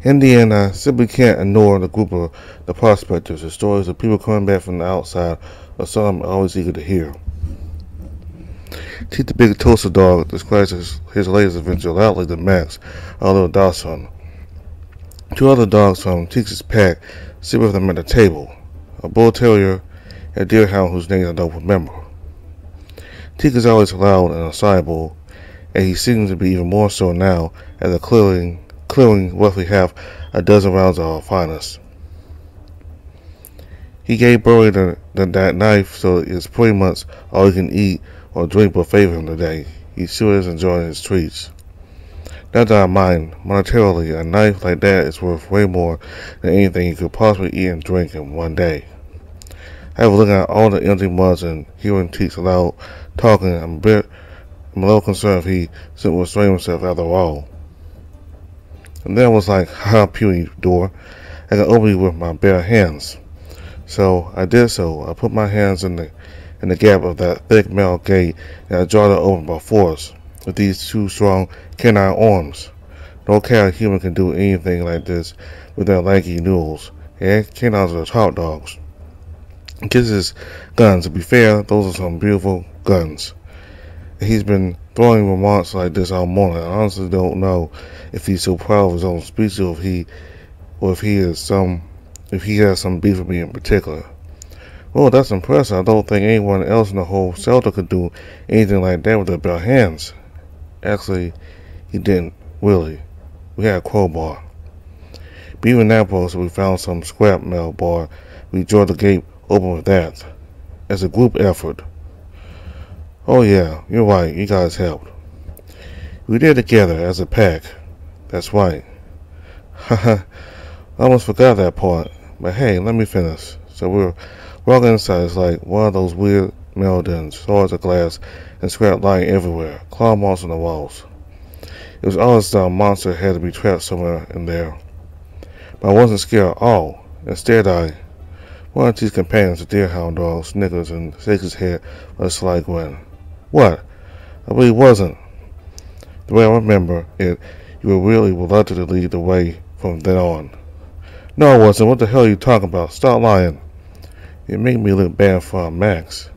In the end, I simply can't ignore the group of the prospectors, the stories of people coming back from the outside are something I'm always eager to hear. Teeth the Big Toaster Dog describes his latest adventure loudly to Max, our little dachshund. Two other dogs from Teek's pack sit with him at the table, a bull terrier and a deerhound whose name I don't remember. Teek is always loud and excitable, and he seems to be even more so now after clearing roughly half a dozen rounds of our finest. He gave Burry that knife, so it's pretty much all he can eat or drink buffet of him today. He sure is enjoying his treats. Not that I mind, monetarily, a knife like that is worth way more than anything he could possibly eat and drink in one day. After looking at all the empty mugs and hearing Teeks loud talking, I'm a little concerned if he shouldn't restrain himself after all. And then I was like, ha, puny door, I can open you with my bare hands. So I did so. I put my hands in the gap of that thick metal gate and I jarred it open by force with these two strong canine arms. No cat or human can do anything like this with their lanky noodles. And canines are top dogs. Kisses guns. To be fair, those are some beautiful guns. He's been throwing remarks like this all morning. I honestly don't know if he's so proud of his own speech or if he has some beef with me in particular. Well, that's impressive. I don't think anyone else in the whole shelter could do anything like that with their bare hands. Actually, he didn't really. We had a crowbar. But even that broke, so we found some scrap metal bar. We jarred the gate open with that. As a group effort. Oh yeah, you're right. You guys helped. We did it together as a pack. That's right. Haha. I almost forgot that part. But hey, let me finish. So we're walking inside. It's like one of those weird metal dens, shards of glass and scrap lying everywhere, claw marks on the walls. It was obvious that a monster had to be trapped somewhere in there. But I wasn't scared at all. Instead, one of these companions, the deerhound dog, snickers and shakes his head with a slight grin. What? I really wasn't. The way I remember it, you were really reluctant to lead the way from then on. No, I wasn't. What the hell are you talking about? Stop lying. It made me look bad for Max.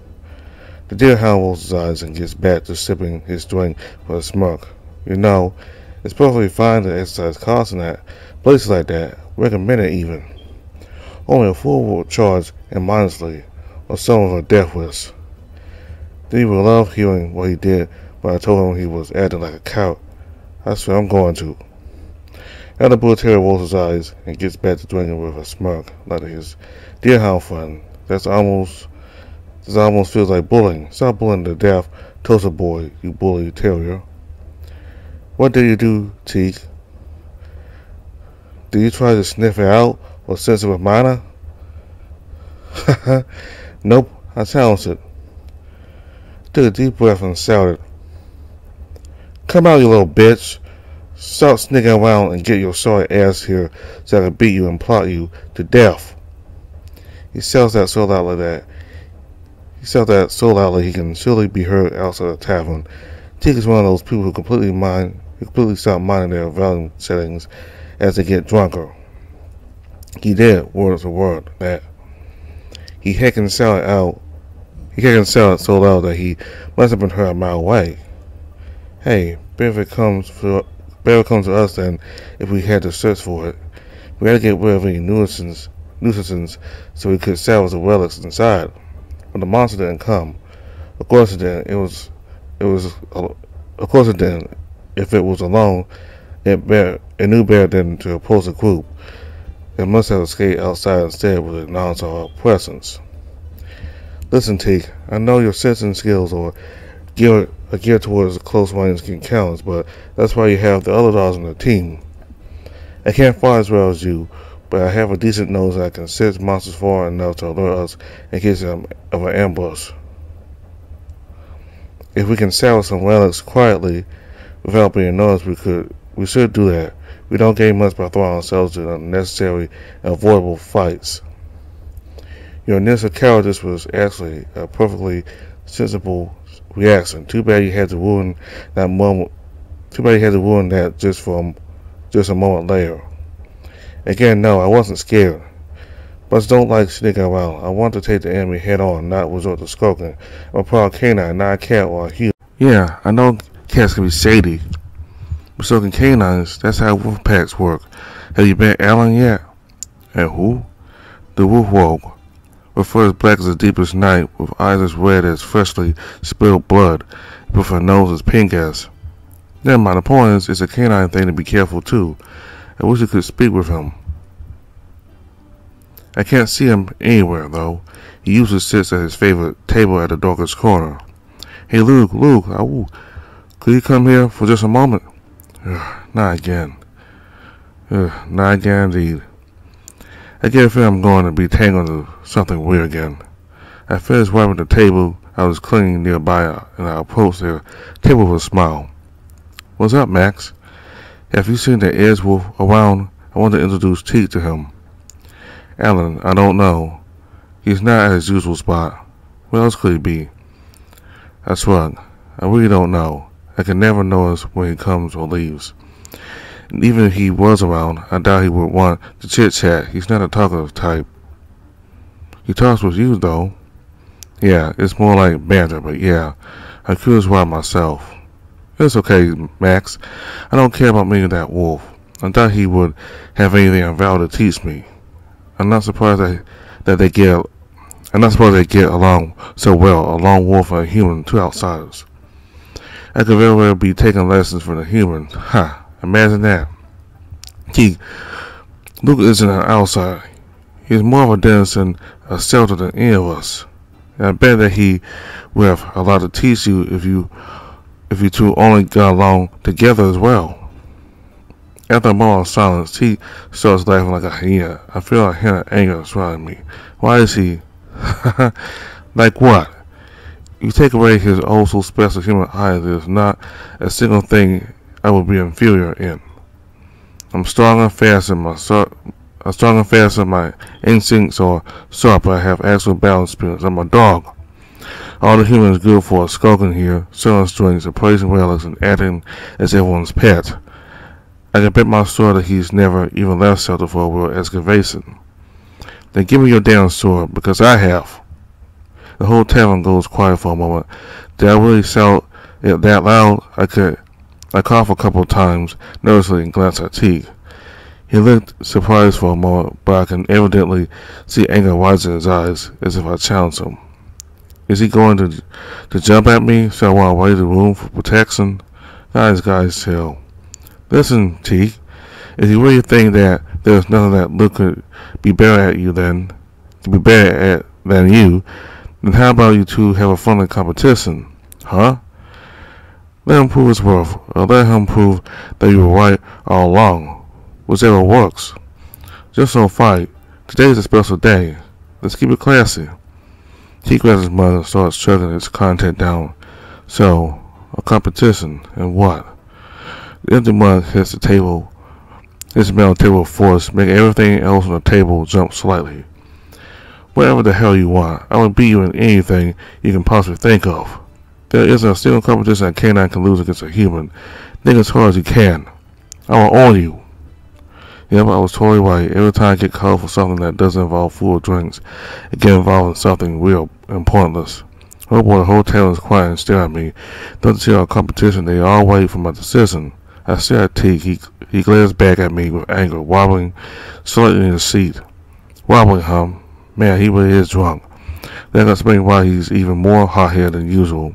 The deerhound rolls his eyes and gets back to sipping his drink with a smirk. You know, it's perfectly fine to exercise caution at places like that. Recommend it even. Only a fool will charge immodestly or some of a death wish. Then he would love hearing what he did, but I told him he was acting like a coward. I swear I'm going to. Now the bull terrier rolls his eyes and gets back to drinking with a smirk, like his deerhound friend. This almost feels like bullying. Stop bullying the deaf toaster boy, you bully terrier. What did you do, Teek? Did you try to sniff it out or sense it with Mana? Nope, I silenced it. Took a deep breath and shouted, Come out, you little bitch. Stop sneaking around and get your sorry ass here so I can beat you and plot you to death. He shouts that so loudly he can surely be heard outside the tavern. Teek is one of those people who completely stop minding their volume settings as they get drunker. He did, word for word, that. He heckin' shouted so loud that he must have been heard a mile away. Hey, better come to us than if we had to search for it. We had to get rid of any nuisances so we could salvage the relics inside. But the monster didn't come. Of course it didn't. Of course it didn't. If it was alone, it knew better than to oppose a group. It must have escaped outside instead with acknowledge our presence. Listen, Teek, I know your sensing skills are geared towards close range encounters, but that's why you have the other dogs on the team. I can't fly as well as you, but I have a decent nose and I can sense monsters far enough to alert us in case of an ambush. If we can salvage some relics quietly without being noticed, we should do that. We don't gain much by throwing ourselves into unnecessary and avoidable fights. Your initial cowardice was actually a perfectly sensible reaction. Too bad you had to ruin that just a moment later. Again, no, I wasn't scared. But don't like sneaking around. I want to take the enemy head on, not resort to skulking. I'm a proud canine, not a cat or a human. Yeah, I know cats can be shady, but so can canines. That's how wolf packs work. Have you met Alan yet? And who? The wolf woke, with fur as black as the deepest night, with eyes as red as freshly spilled blood, with a nose as pink as. Never mind, the point is, it's a canine thing to be careful too. I wish I could speak with him. I can't see him anywhere, though. He usually sits at his favorite table at the darkest corner. Hey, Luke, could you come here for just a moment? Not again. Not again, indeed. I get a feeling I'm going to be tangled into something weird again. I finished wiping the table I was cleaning nearby, and I approached their table with a smile. What's up, Max? Have you seen the Edge Wolf around? I want to introduce Teak to him. Alan, I don't know. He's not at his usual spot. Where else could he be? I shrugged. I really don't know. I can never notice when he comes or leaves. And even if he was around, I doubt he would want to chit-chat. He's not a talkative type. He talks with you, though. Yeah, it's more like banter, but yeah, I'm curious why myself. It's okay, Max. I don't care about meeting that wolf. I doubt he would have anything of value to teach me. I'm not surprised that they get along so well, a lone wolf and a human, two outsiders. I could very well be taking lessons from the human. Ha! Imagine that. Luke isn't an outsider. He's more of a denizen, a shelter than any of us. And I bet that he would have a lot to teach you if you two only got along together as well. After a moment of silence, he starts laughing like a hyena. I feel a hint of anger surrounding me. Why is he? Like what? You take away his oh so special human eye, there's not a single thing I would be inferior in. I'm strong and fast in my instincts are sharp, but I have actual battle experience. I'm a dog. All the humans good for are skulking here, selling strings, appraising relics, and acting as everyone's pet. I can bet my sword that he's never even left shelter for a real excavation. Then give me your damn sword, because I have. The whole tavern goes quiet for a moment. Did I really shout it that loud? I coughed a couple of times, nervously, and glanced at Teak. He looked surprised for a moment, but I can evidently see anger rise in his eyes, as if I challenged him. Is he going to jump at me? So I want to raise the room for protection? Not his guy's tail. Listen, Teak, if you really think that there's nothing that Luke could be better at than you, then how about you two have a friendly competition? Huh? Let him prove his worth, or let him prove that you were right all along. Whichever works. Just don't fight. Today's a special day. Let's keep it classy. Teak grabs his mug and starts chugging its content down. So, a competition, and what? The empty mug hits the table. His metal table force, making everything else on the table jump slightly. Whatever the hell you want, I will beat you in anything you can possibly think of. There isn't a single competition a canine can lose against a human. Think as hard as you can. I will own you. Yep, I was totally right. Every time I get called for something that doesn't involve food or drinks, it gets involved in something real and pointless. Oh boy, the whole table is quiet and stare at me. Doesn't see our competition, they all wait for my decision. I stare at Teak. He glares back at me with anger, wobbling slightly in his seat. Wobbling, huh? Man, he really is drunk. That explains why he's even more hot-headed than usual.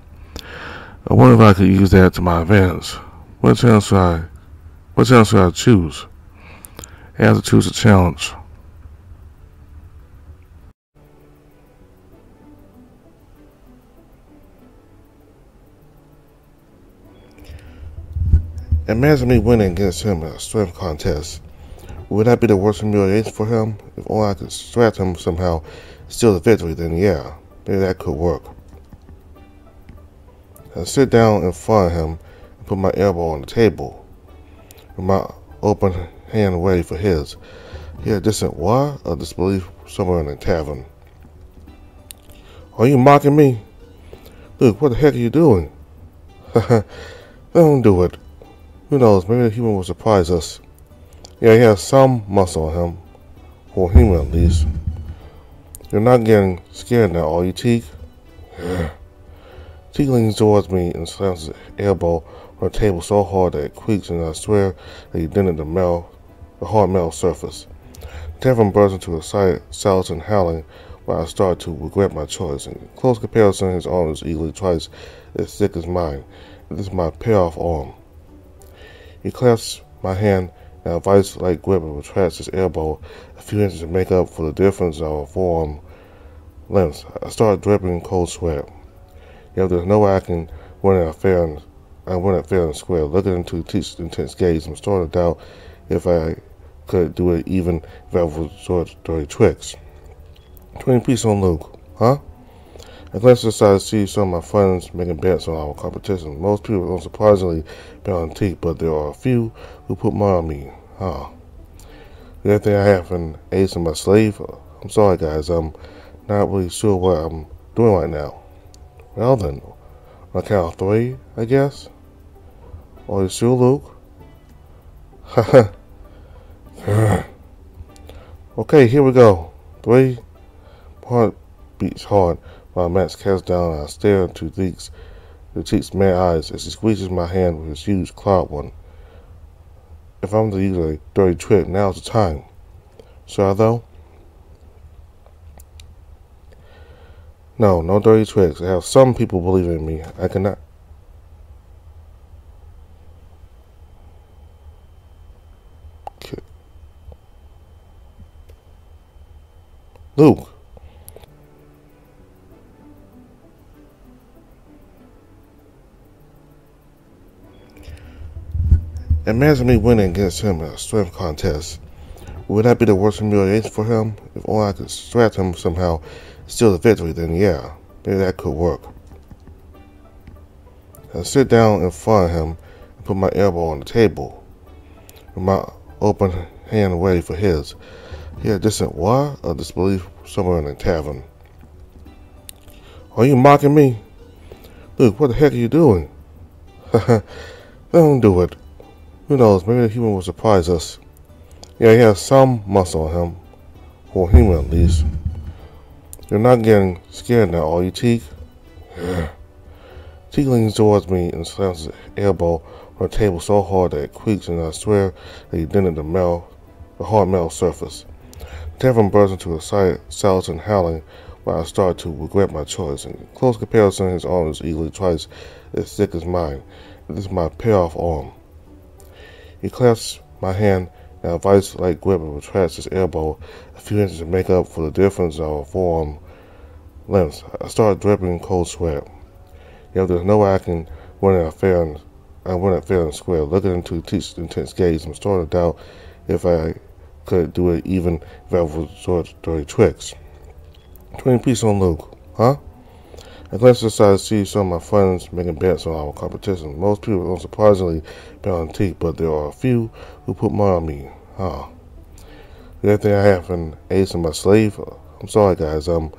I wonder if I could use that to my advantage. What channel should I choose? I have to choose a challenge. Imagine me winning against him in a strength contest. Would that be the worst humiliation for him? If only I could distract him somehow, steal the victory, then yeah, maybe that could work. I sit down in front of him and put my elbow on the table, with my open hand ready for his. He had a distant why of disbelief somewhere in the tavern. Are you mocking me? Luke, what the heck are you doing? Don't do it. Who knows, maybe the human will surprise us. Yeah, he has some muscle on him, or human at least. You're not getting scared now, are you, Teak? Teak leans towards me and slams his elbow on the table so hard that it creaks, and I swear that he dented the hard metal surface. The tavern bursts into a silence and howling, while I start to regret my choice. In close comparison, his arm is easily twice as thick as mine. This is my payoff arm. He clasps my hand and a vice-like grip and retracts his elbow a few inches to make up for the difference in our forearm lengths. I start dripping cold sweat. Yet there's no way I can win it fair and square. Looking into Teach's intense gaze, I'm starting to doubt if I could do it even if I resorted to dirty tricks. 20 pieces on Luke, huh? I glance to the side to see some of my friends making bets on our competition. Most people don't surprisingly bet on Teak, but there are a few who put money on me. Huh. The other thing I have an ace in my sleeve. I'm sorry guys, I'm not really sure what I'm doing right now. Well then, on a count of 3, I guess? Are you sure, Luke? Haha. Okay, here we go. 3. Heart beats hard while Max casts down and I stare into Teak's mad eyes as he squeezes my hand with his huge clawed one. If I'm to use a dirty trick, now's the time. Should I though? No dirty tricks. I have some people believing in me. I cannot. Okay. Luke. Imagine me winning against him in a strength contest. Would that be the worst humiliation for him? If only I could distract him somehow, steal the victory, then yeah, maybe that could work. I sit down in front of him and put my elbow on the table, with my open hand ready for his. He had a distant why of disbelief somewhere in the tavern. Are you mocking me? Luke, what the heck are you doing? Don't do it. Who knows, maybe the human will surprise us. Yeah, he has some muscle on him, or human at least. You're not getting scared now, are you, Teak? Teak leans towards me and slams his elbow on the table so hard that it creaks, and I swear that he dented the hard metal surface. The tavern bursts into a silence and howling, while I start to regret my choice. In close comparison, his arm is easily twice as thick as mine. This is my payoff arm. He clasps my hand and a vice-like grip and retracts his elbow a few inches to make up for the difference in our forearm lengths. I start dripping cold sweat. Yet there's no way I can win it fair and square. Looking into Teach's intense gaze, I'm starting to doubt if I could do it even if I resorted to dirty tricks. 20 pieces on Luke, huh? I glance to the side to see some of my friends making bets on our competition. Most people don't surprisingly bet on Teak, but there are a few who put money on me. Huh. The other thing I have an ace in my sleeve. I'm sorry guys, I'm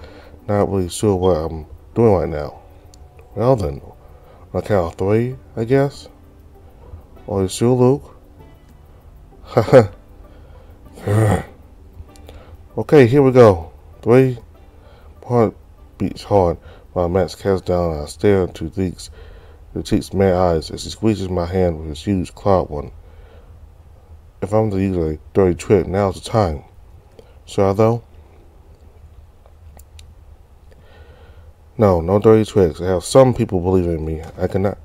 not really sure what I'm doing right now. Well then, on a count of 3, I guess? Are you sure, Luke? Haha. Okay, here we go. 3. Heart beats hard while Max casts down and I stare into Teak's mad eyes as he squeezes my hand with his huge clawed one. If I'm to use a dirty trick, now's the time. Should I though? No dirty tricks. I have some people believing in me. I cannot.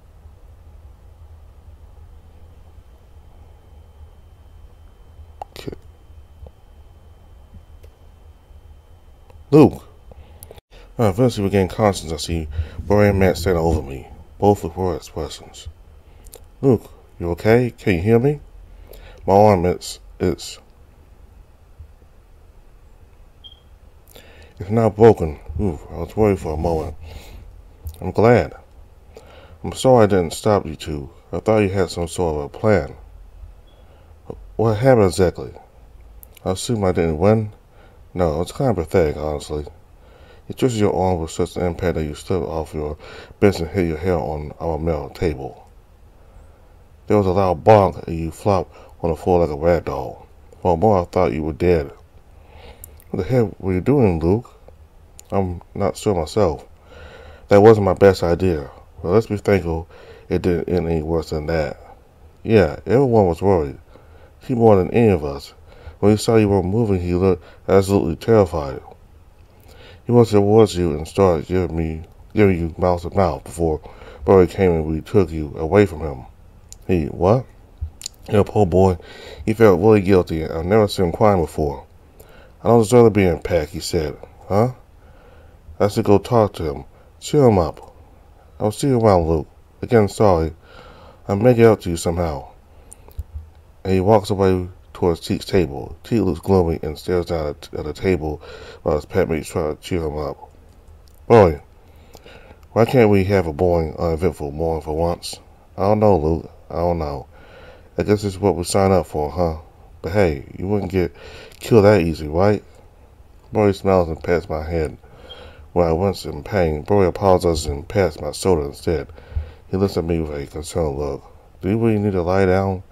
Okay. Luke. Eventually we gain conscience. I see Barry and Matt standing over me, both with worried expressions. Luke, you okay? Can you hear me? My arm, it's not broken. Ooh, I was worried for a moment. I'm glad. I'm sorry I didn't stop you two. I thought you had some sort of a plan. What happened exactly? I assume I didn't win? No, it's kind of pathetic, honestly. You twisted your arm with such an impact that you slipped off your bench and hit your head on our metal table. There was a loud bonk and you flopped on the floor like a rag doll. For a moment I thought you were dead. What the hell were you doing, Luke? I'm not sure myself. That wasn't my best idea. Well, let's be thankful it didn't end any worse than that. Yeah, everyone was worried. He more than any of us. When he saw you were moving, he looked absolutely terrified. He went towards you and started giving you mouth to mouth before Burry came and we took you away from him. What? Poor boy. He felt really guilty. I've never seen him crying before. I don't deserve to be in Pack, he said. Huh? I should go talk to him. Cheer him up. I'll see you around, Luke. Again, sorry. I'll make it up to you somehow. And he walks away towards Teek's table. Teek looks gloomy and stares down at the table while his pet mates try to cheer him up. Boy, why can't we have a boring, uneventful morning for once? I don't know, Luke. I don't know. I guess it's what we signed up for, huh? But hey, you wouldn't get killed that easy, right? Burry smiles and pats my head. When I wince in pain, Burry apologizes and pats my shoulder instead. He looks at me with a concerned look. Do you really need to lie down?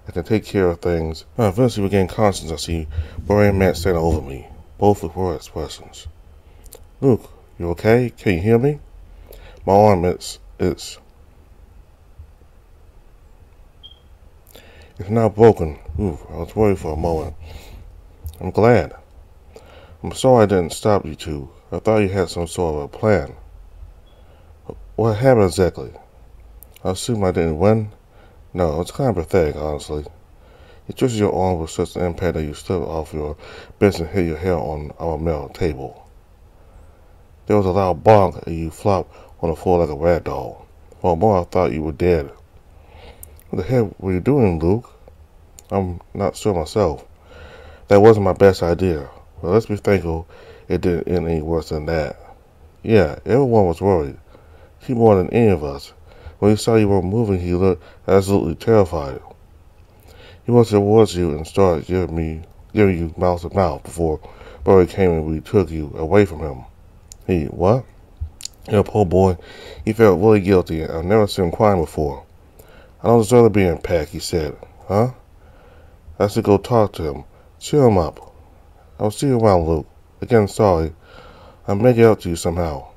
I can take care of things. When I eventually regain conscience, I see Burry and Matt standing over me, both with worried expressions. Luke, you okay? Can you hear me? My arm, it's not broken. Ooh, I was worried for a moment. I'm glad. I'm sorry I didn't stop you two. I thought you had some sort of a plan. What happened exactly? I assume I didn't win? No, it's kind of pathetic, honestly. You twisted your arm with such an impact that you slipped off your bench and hit your head on our metal table. There was a loud bonk and you flopped on the floor like a rag doll. For a moment I thought you were dead. What the hell were you doing, Luke? I'm not sure myself. That wasn't my best idea. Well, let's be thankful it didn't end any worse than that. Yeah, everyone was worried. He more than any of us. When he saw you were moving, he looked absolutely terrified. He went towards you and started giving you mouth to mouth before Burry came and we took you away from him. What? Poor boy. He felt really guilty. I've never seen him crying before. I don't deserve to be in Pack, he said. Huh? I should go talk to him. Cheer him up. I'll see you around, Luke. Again, sorry. I'll make it up to you somehow.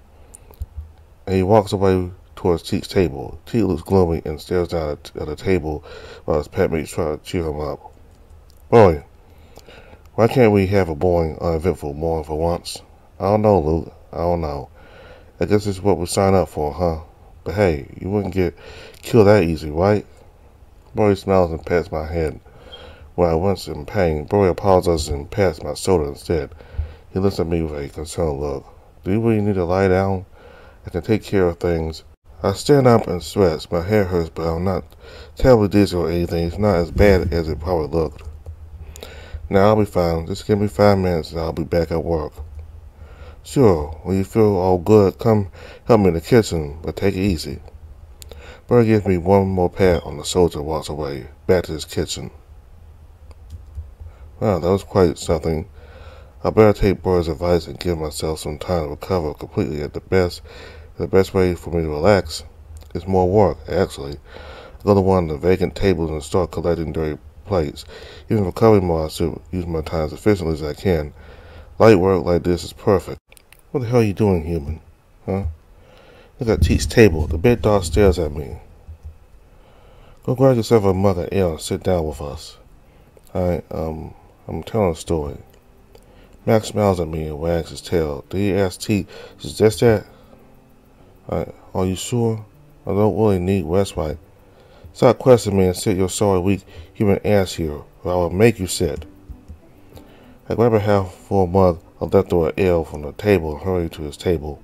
And he walks away towards Teek's table. Teek looks gloomy and stares down at the table while his pet mates try to cheer him up. Boy, why can't we have a boring, uneventful morning for once? I don't know, Luke. I don't know. I guess it's what we signed up for, huh? But hey, you wouldn't get killed that easy, right? Burry smiles and pats my head. When I wince in pain, Burry apologizes and pats my shoulder instead. He looks at me with a concerned look. Do you really need to lie down? I can take care of things. I stand up and stretch. My head hurts, but I'm not terribly dizzy or anything. It's not as bad as it probably looked. Now I'll be fine. Just give me 5 minutes and I'll be back at work. Sure, when you feel all good, come help me in the kitchen, but take it easy. Burry gives me one more pat on the shoulder and walks away, back to his kitchen. Wow, that was quite something. I better take Burry's advice and give myself some time to recover completely. The best way for me to relax is more work, actually. I go to one of the vacant tables and start collecting dirty plates. Even for recovering more, I should use my time as efficiently as I can. Light work like this is perfect. What the hell are you doing, human? Huh? Look at Teek's table. The big dog stares at me. Go grab yourself a mug of ale and sit down with us. I'm telling a story. Max smiles at me and wags his tail. Did he ask Teek, is this that? Are you sure? I don't really need respite. Stop questioning me and sit your sorry, weak human ass here, or I will make you sit. I grab a half-full mug of leftover ale from the table and hurry to his table.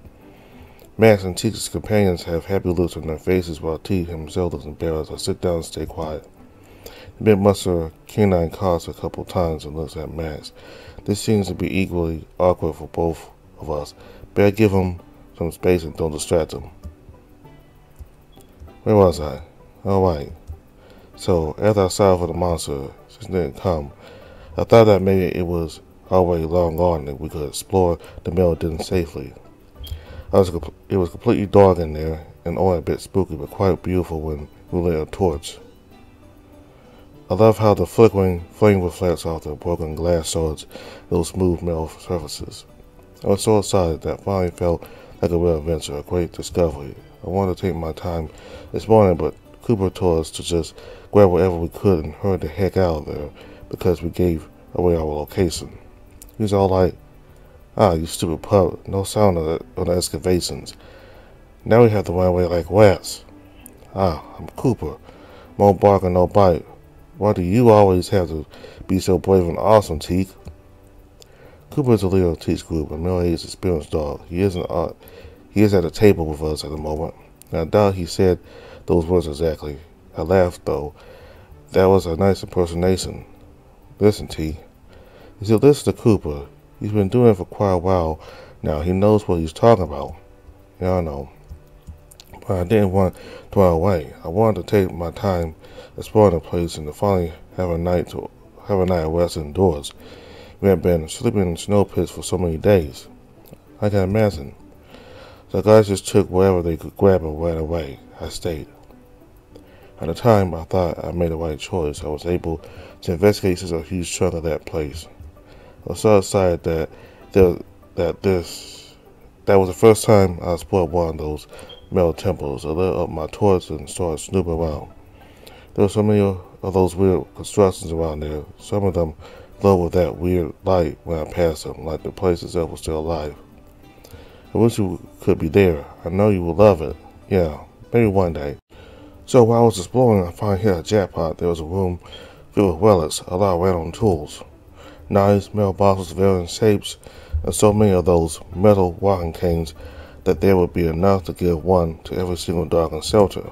Max and Teek's companions have happy looks on their faces while Teek himself looks embarrassed. I sit down and stay quiet. The big muscular canine coughs a couple times and looks at Max. This seems to be equally awkward for both of us. Better give him some space and don't distract him. Where was I? Alright. So, after I saw for the monster, since it didn't come, I thought that maybe it was already long gone and we could explore the metal den safely. It was completely dark in there and only a bit spooky, but quite beautiful when we lit a torch. I love how the flickering flame reflects off the broken glass shards, those smooth metal surfaces. I was so excited that finally felt like a real adventure, a great discovery. I wanted to take my time this morning, but Cooper told us to just grab whatever we could and hurry the heck out of there because we gave away our location. He was all like, you stupid pup, no sound on the excavations. Now we have to run away like rats. I'm Cooper. More bark and no bite. Why do you always have to be so brave and awesome, Teak? Cooper is the leader of Teak's group, a middle-aged, experienced dog. He is at the table with us at the moment. And I doubt he said those words exactly. I laughed, though. That was a nice impersonation. Listen, T. You see, listen to Cooper. He's been doing it for quite a while now. He knows what he's talking about. Yeah, I know. But I didn't want to run away. I wanted to take my time exploring the place and to finally have a night of rest indoors. We had been sleeping in snow pits for so many days. I can imagine. So the guys just took whatever they could grab and ran away. I stayed. At the time, I thought I made the right choice. I was able to investigate such a huge chunk of that place. I was so excited that was the first time I explored one of those metal temples. I lit up my torch and started snooping around. There were so many of those weird constructions around there. Some of them glowed with that weird light when I passed them, like the place itself was still alive. I wish you could be there. I know you will love it. Yeah, maybe one day. So while I was exploring, I finally hit a jackpot. There was a room filled with relics, a lot of random tools. Knives, metal boxes of varying shapes, and so many of those metal walking canes that there would be enough to give one to every single dog and shelter.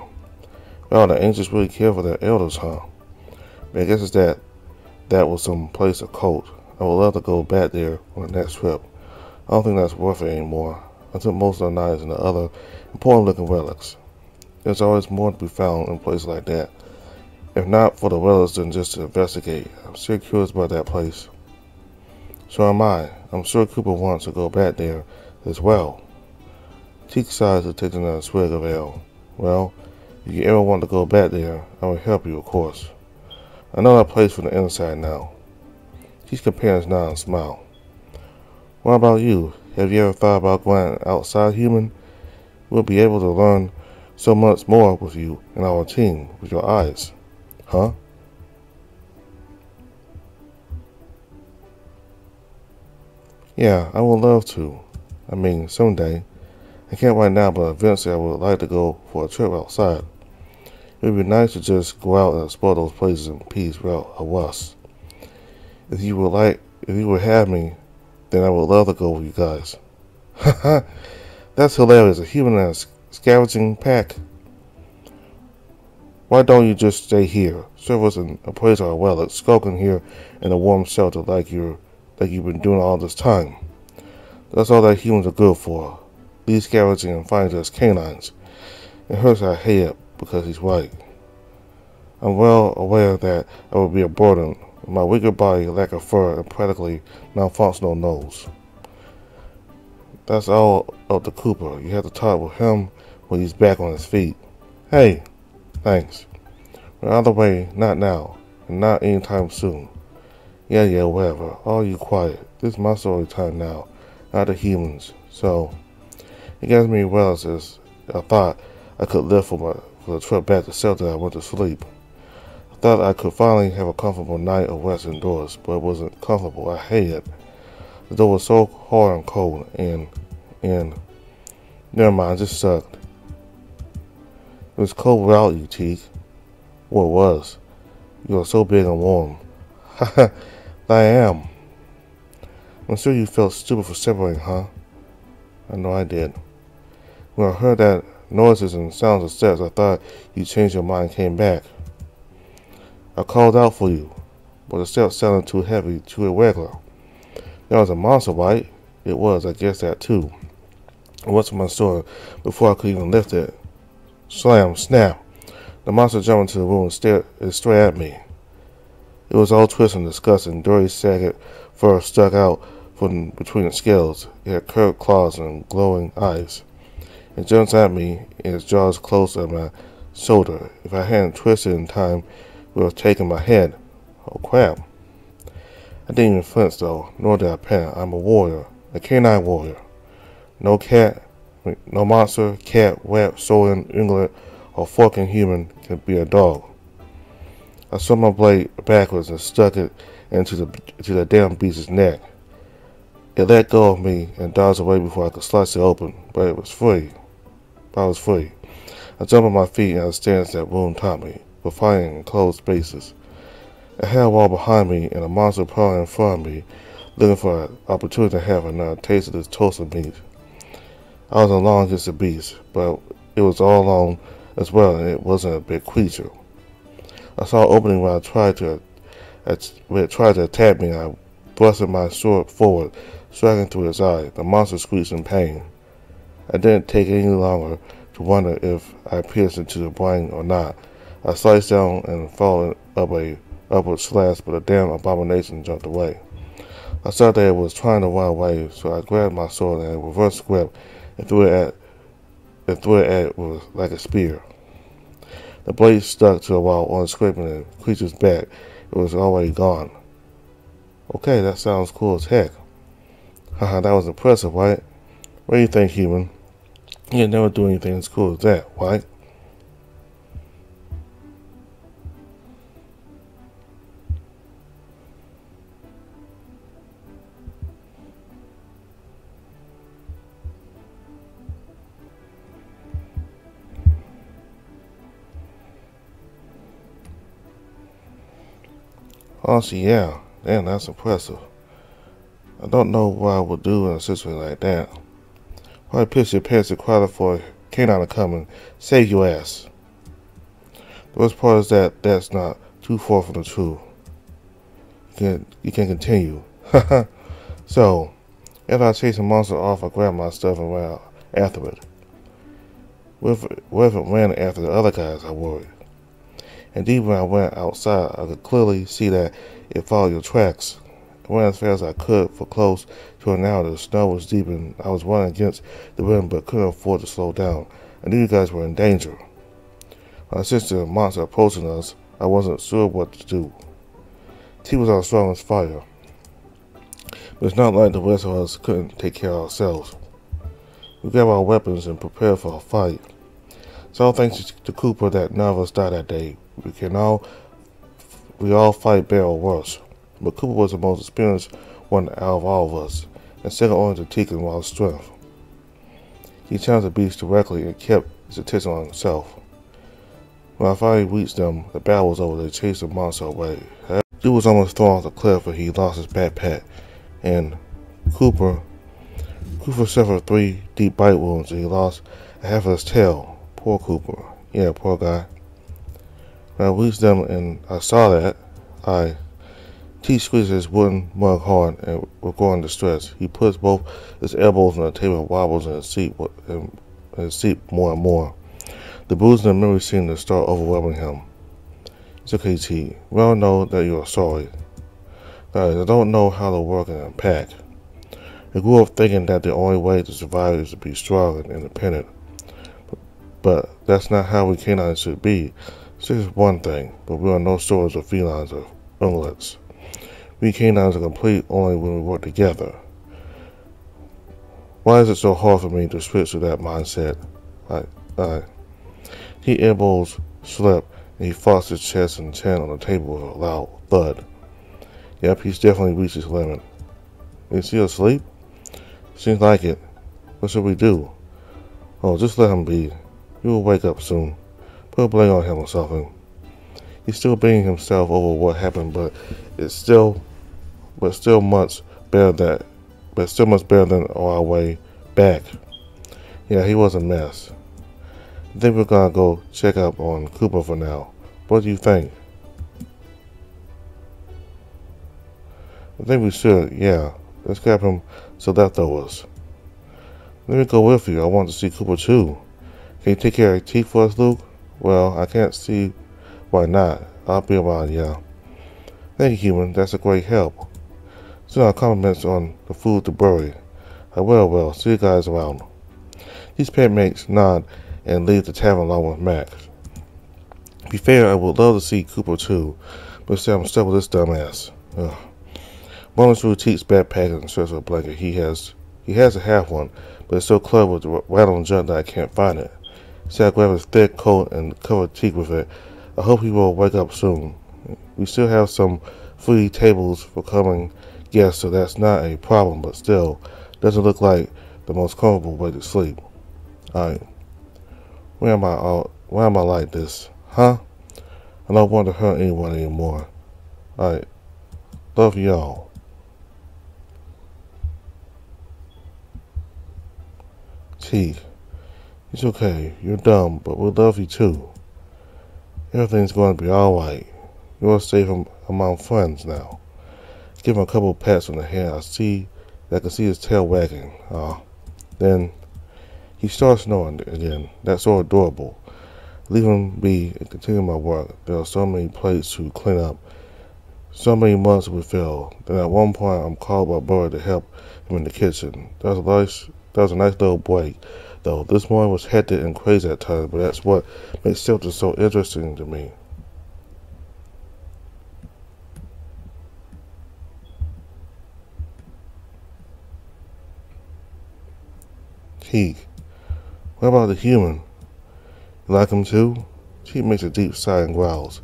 Well, the ancients really cared for their elders, huh? But I guess it's that was some place of cult. I would love to go back there on the next trip. I don't think that's worth it anymore. I took most of the knives and the other important looking relics. There's always more to be found in places like that. If not for the relics, then just to investigate. I'm still curious about that place. So am I. I'm sure Cooper wants to go back there as well. Teak decides to take another swig of ale. Well, if you ever want to go back there, I will help you, of course. I know that place from the inside now. Teak's companions nod and smile. What about you? Have you ever thought about going outside human? We'll be able to learn so much more with you and our team with your eyes. Huh? Yeah, I would love to. I mean, someday. I can't right now, but eventually I would like to go for a trip outside. It would be nice to just go out and explore those places in peace without a rush. If you would have me, then I would love to go with you guys. Haha, that's hilarious. A human and a scavenging pack. Why don't you just stay here? Serve us and appraise our relics, skulking here in a warm shelter like you've been doing all this time. That's all that humans are good for. Leave scavenging and finding us canines. It hurts I hate it because he's right. I'm well aware that I would be a burden with my weaker body, lack of fur, and practically non-functional nose. That's all up to Cooper. You have to talk with him when he's back on his feet. Hey, thanks. But either way, not now, and not anytime soon. Yeah, whatever. All you quiet. This is my story time now, not the humans. So, it gives me relatives. I thought I could live for the trip back to shelter. I went to sleep. I thought I could finally have a comfortable night of rest indoors, but it wasn't comfortable. I hated it. The door was so hard and cold, and never mind, it just sucked. It was cold without you, Teak. Well, it was. You are so big and warm. Haha, I am. I'm sure you felt stupid for separating, huh? I know I did. When I heard that noises and sounds of steps, I thought you changed your mind and came back. I called out for you, but the steps sounded too heavy, too irregular. There was a monster, right? It was, I guess that too. I went to my sword before I could even lift it. Slam, snap. The monster jumped into the room and stared straight at me. It was all twisted and disgusting. Dirty, sagged fur stuck out from between its scales. It had curved claws and glowing eyes. It jumped at me, and its jaws closed at my shoulder. If I hadn't twisted in time was taking my head. Oh crap. I didn't even flinch though, nor did I panic. I'm a warrior, a canine warrior. No cat, no monster, cat, rat, soiling, England, or fucking human can be a dog. I swung my blade backwards and stuck it into the damn beast's neck. It let go of me and dodged away before I could slice it open, but I was free. I jumped on my feet in a stance that room taught me, defying enclosed spaces. I had a wall behind me and a monster prowling in front of me, looking for an opportunity to have another taste of this toasted meat. I was alone against the beast, but it was all alone as well, and it wasn't a big creature. I saw an opening where it tried to attack me, and I thrusted my sword forward, striking through its eye. The monster screeched in pain. I didn't take any longer to wonder if I pierced into the brain or not. I sliced down and followed up a upward slash, but the damn abomination jumped away. I saw that it was trying to run away, so I grabbed my sword and a reverse grip and threw it at it like a spear. The blade stuck to the wall, only scraping the creature's back. It was already gone. Okay, that sounds cool as heck. Haha, that was impressive, right? What do you think, human? You never do anything as cool as that, right? Honestly, yeah. Damn, that's impressive. I don't know what I would do in a situation like that. Probably piss your pants and cry for a canine to come and save your ass. The worst part is that that's not too far from the truth. You can continue. So, after I chased the monster off, I grabbed my stuff and ran after it. What if it ran after the other guys, I worried. Indeed, when I went outside, I could clearly see that it followed your tracks. I ran as fast as I could for close to an hour. The snow was deep and I was running against the wind but couldn't afford to slow down. I knew you guys were in danger. When I sensed the monster approaching us, I wasn't sure what to do. T was our strongest fighter, but it's not like the rest of us couldn't take care of ourselves. We grabbed our weapons and prepared for a fight. It's all thanks to Cooper that none of us died that day. We all fight better or worse, but Cooper was the most experienced one out of all of us, and second only to Tegan in wild strength. He challenged the beast directly and kept his attention on himself. When I finally reached them, the battle was over. They chased the monster away. Dude was almost thrown off the cliff, but he lost his backpack, and Cooper suffered 3 deep bite wounds, and he lost half of his tail. Poor Cooper. Yeah, poor guy. When I reached them and I saw that, T squeezed his wooden mug hard and was growing distressed. He puts both his elbows on the table and wobbles in his seat more and more. The booze and the memory seemed to start overwhelming him. It's okay, T. We all know that you are sorry. Guys, I don't know how to work in a pack. I grew up thinking that the only way to survive is to be strong and independent. But that's not how we canines should be. Six is one thing, but we are no swords or felines or ungulates. We canines are complete only when we work together. Why is it so hard for me to switch to that mindset? He elbows slip and he fought his chest and chin on the table with a loud thud. Yep, he's definitely reached his limit. Is he asleep? Seems like it. What should we do? Oh, just let him be. He will wake up soon. Put a blame on him or something. He's still beating himself over what happened, but still much better than on our way back. Yeah, he was a mess. I think we're gonna go check up on Cooper for now. What do you think? I think we should, yeah. Let's grab him some leftovers. Let me go with you. I want to see Cooper too. Can you take care of Teeth for us, Luke? Well, I can't see why not. I'll be around, yeah. Thank you, human. That's a great help. Send our compliments on the food to Bury. I will. See you guys around. These pet mates nod and leave the tavern along with Max. Be fair, I would love to see Cooper too, but say I'm stuck with this dumbass. Ugh. Running through Teek's backpack and search for a blanket. He has to have one, but it's so cluttered with the rattling junk that I can't find it. So I grab his thick coat and cover Teek with it. I hope he will wake up soon. We still have some free tables for coming guests, so that's not a problem, but still, doesn't look like the most comfortable way to sleep. Alright. Why am I like this? Huh? I don't want to hurt anyone anymore. Alright. Love y'all. Teek. It's okay. You're dumb, but we'll love you too. Everything's going to be alright. You're safe among friends now. Give him a couple pats on the head. I can see his tail wagging. Then he starts snoring again. That's so adorable. Leave him be and continue my work. There are so many plates to clean up. So many months we fail. Then at one point I'm called by Bird to help him in the kitchen. That was a nice little break, though. This morning was hectic and crazy at times, but that's what makes Shelter so interesting to me. Teek. What about the human? You like him too? Teek makes a deep sigh and growls.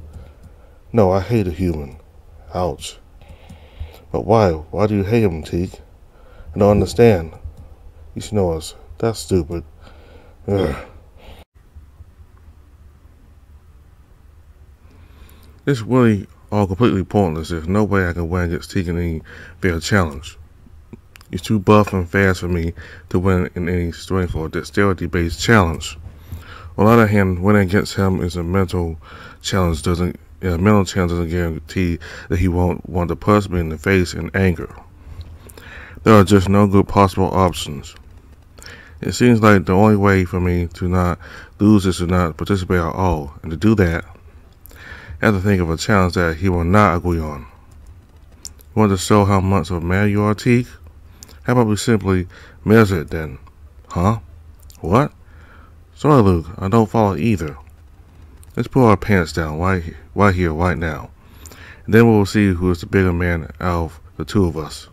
No, I hate a human. Ouch. But why? Why do you hate him, Teek? I don't understand. He snores. That's stupid. Ugh. It's really all completely pointless if no way I can win against Teek in any fair challenge. He's too buff and fast for me to win in any strength or dexterity-based challenge. On the other hand, winning against him is a mental challenge doesn't guarantee that he won't want to punch me in the face in anger. There are just no good possible options. It seems like the only way for me to not lose is to not participate at all, and to do that, I have to think of a challenge that he will not agree on. You want to show how much of a man you are, Teek? How about we simply measure it then? Huh? What? Sorry, Luke, I don't follow either. Let's pull our pants down right here, right now. And then we'll see who is the bigger man out of the two of us.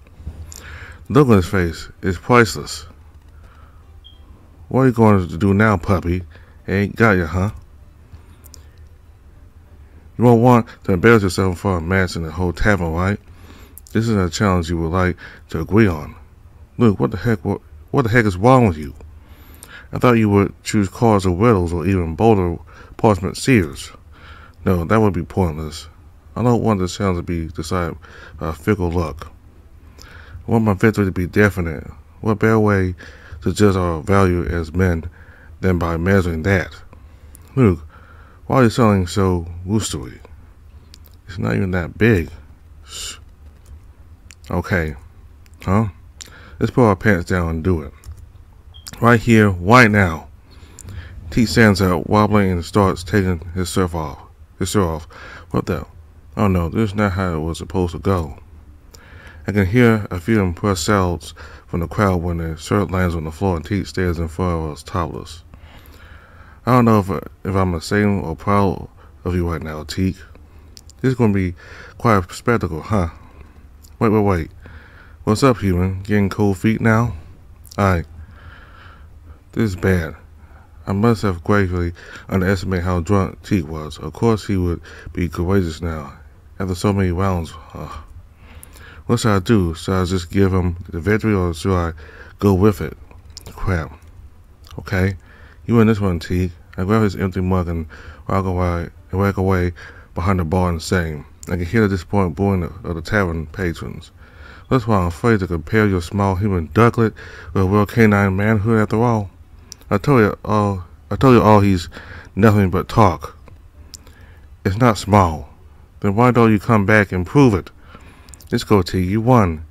The look on his face is priceless. What are you going to do now, puppy? Ain't got you, huh? You won't want to embarrass yourself for a match in the whole tavern, right? This is a challenge you would like to agree on. Luke, what the heck is wrong with you? I thought you would choose cards or riddles or even bolder parchment seers. No, that would be pointless. I don't want this challenge to be decided by fickle luck. I want my victory to be definite. What better way to judge our value as men than by measuring that? Luke, why are you sounding so woostery? It's not even that big. Shh. Okay. Huh? Let's pull our pants down and do it. Right here, right now. Teek stands up, wobbling, and starts taking his shirt off. What the? Oh no, this is not how it was supposed to go. I can hear a few impressed shouts from the crowd when the shirt lands on the floor and Teek stares in front of us topless. I don't know if I'm ashamed or proud of you right now, Teek. This is going to be quite a spectacle, huh? Wait. What's up, human? Getting cold feet now? This is bad. I must have gravely underestimated how drunk Teek was. Of course he would be courageous now, after so many rounds. What should I do? Should I just give him the victory, or should I go with it? Crap. Okay, you win this one, Teek. I grab his empty mug and walk away behind the bar and saying, I can hear the disappointed booing of the tavern patrons. That's why I'm afraid to compare your small human ducklet with a real canine manhood after all. I told you all he's nothing but talk. It's not small. Then why don't you come back and prove it? Let's go, T. You won.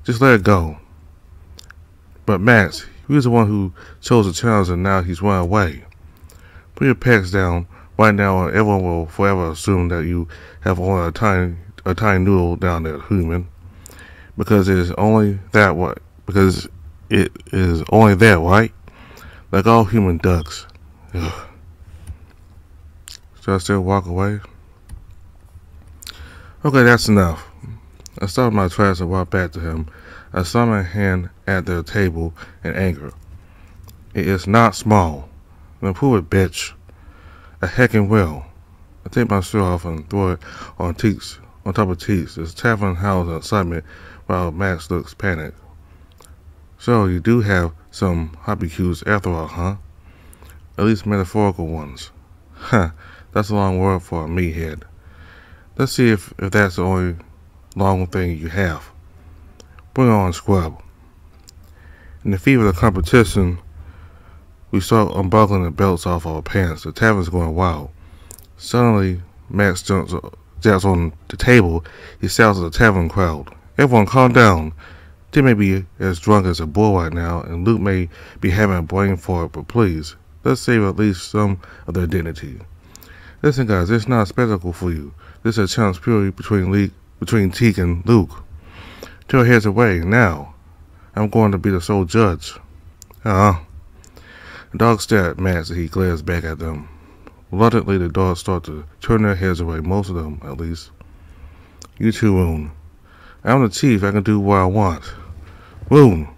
Just let it go. But Max, he was the one who chose the challenge and now he's run away. Put your packs down right now or everyone will forever assume that you have only a tiny noodle down there, human. Because it is only that, right? Like all human ducks. Ugh. Should I still walk away? Okay, that's enough. I stopped my tracks and walked back to him. I saw my hand at the table in anger. It is not small. Then prove it, bitch. I heckin' will. I take my shirt off and throw it on top of Teeks. This tavern howls in excitement while Max looks panicked. So you do have some hobby cues after all, huh? At least metaphorical ones. Huh, that's a long word for a meathead. Let's see if that's the only long thing you have. Bring on, scrub. In the fever of the competition, we start unbuckling the belts off our pants. The tavern's going wild. Suddenly, Max jumps on the table. He shouts at the tavern crowd. Everyone calm down. They may be as drunk as a bull right now, and Luke may be having a brain fart, but please, let's save at least some of their dignity. Listen, guys, this is not a spectacle for you. This is a challenge purely between Teek and Luke. Tear your heads away, now. I'm going to be the sole judge. The dogs stare at Max as he glares back at them. Reluctantly, the dogs start to turn their heads away, most of them, at least. You too, Woon. I'm the chief, I can do what I want. Woon!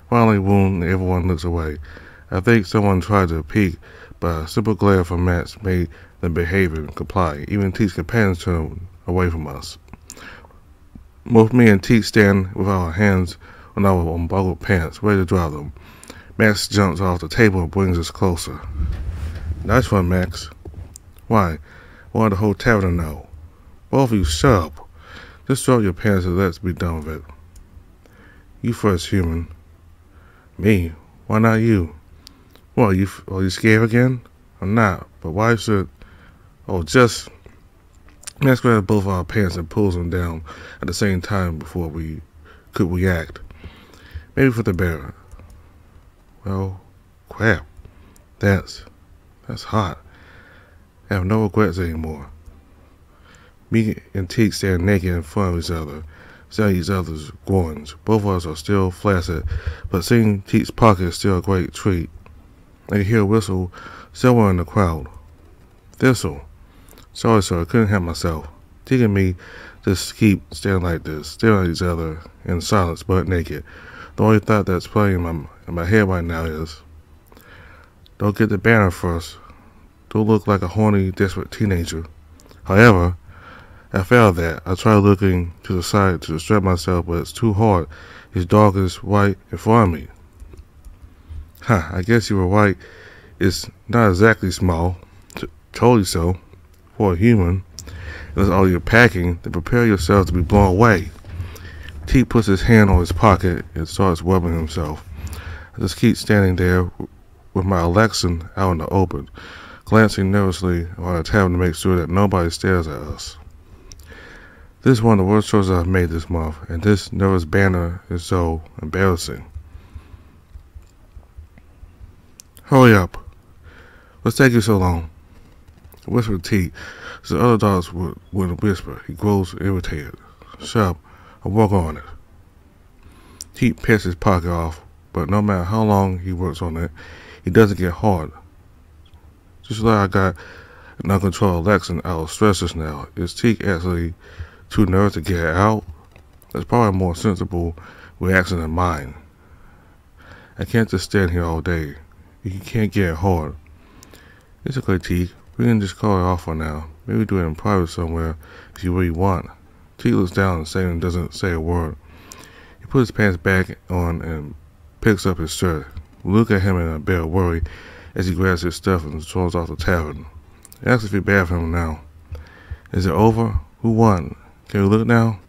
Finally, Woon and everyone looks away. I think someone tried to peek, but a simple glare from Max made them behave and comply. Even Teek's companions turn away from us. Both me and Teek stand with our hands on our unbuckled pants, ready to drop them. Max jumps off the table and brings us closer. Nice one, Max. Why? I want the whole tavern to know. Both of you, shut up. Just drop your pants and let's be done with it. You first, human. Me? Why not you? What, are you scared again? I'm not, but why should... just... Max grabs both our pants and pulls them down at the same time before we could react. Maybe for the better. Well, crap. That's hot. I have no regrets anymore. Me and Teek stand naked in front of each other, staring at each other's groins. Both of us are still flaccid, but seeing Teek's pocket is still a great treat. I can hear a whistle somewhere in the crowd. Thistle. Sorry, sir, I couldn't help myself. Teek and me just keep standing like this, staring at each other in silence, but naked. The only thought that's playing in my head right now is, don't get the banner first. Don't look like a horny, desperate teenager. However, I failed that. I tried looking to the side to distract myself, but it's too hard. His dog is right in front of me. I guess you were right. It's not exactly small. Totally so. For a human. That's all you're packing, then prepare yourself to be blown away. Teek puts his hand on his pocket and starts rubbing himself. I just keep standing there with my election out in the open, glancing nervously around the tavern to make sure that nobody stares at us. This is one of the worst choices I've made this month, and this nervous banner is so embarrassing. Hurry up. What's taking you so long? I whispered to Teek, so the other dogs wouldn't whisper. He grows irritated. Shut up. I'll work on it. Teek pats his pocket off, but no matter how long he works on it, he doesn't get hard. Just like I got an uncontrolled election out of stress just now. Is Teek actually too nervous to get it out? That's probably a more sensible reaction than mine. I can't just stand here all day. You can't get it hard. It's okay, Teek. We can just call it off for now. Maybe do it in private somewhere if you really want. Teek looks down and Sam doesn't say a word. He puts his pants back on and picks up his shirt. We look at him in a bit of worry as he grabs his stuff and strolls off the tavern. He asks if we bad for him now. Is it over? Who won? Can we look now?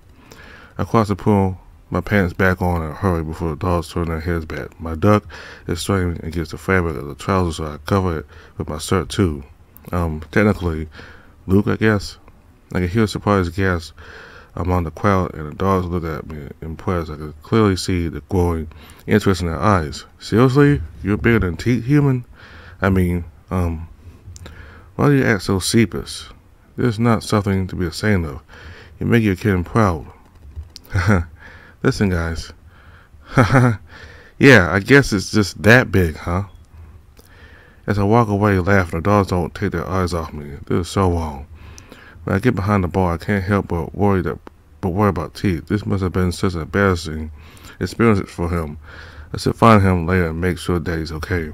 I cross to pull my pants back on in a hurry before the dogs turn their heads back. My duck is straining against the fabric of the trousers, so I cover it with my shirt too. Technically, Luke, I guess. I can hear a surprised gasp among the crowd, and the dogs look at me impressed. I could clearly see the growing interest in their eyes. Seriously? You're bigger than Teek, human? I mean, why do you act so sheepish? This is not something to be ashamed of. You make your kid proud. Listen, guys. Yeah, I guess it's just that big, huh? As I walk away laughing, the dogs don't take their eyes off me. This is so wrong. When I get behind the bar, I can't help but worry about Teeth. This must have been such an embarrassing experience for him. I should find him later and make sure that he's okay.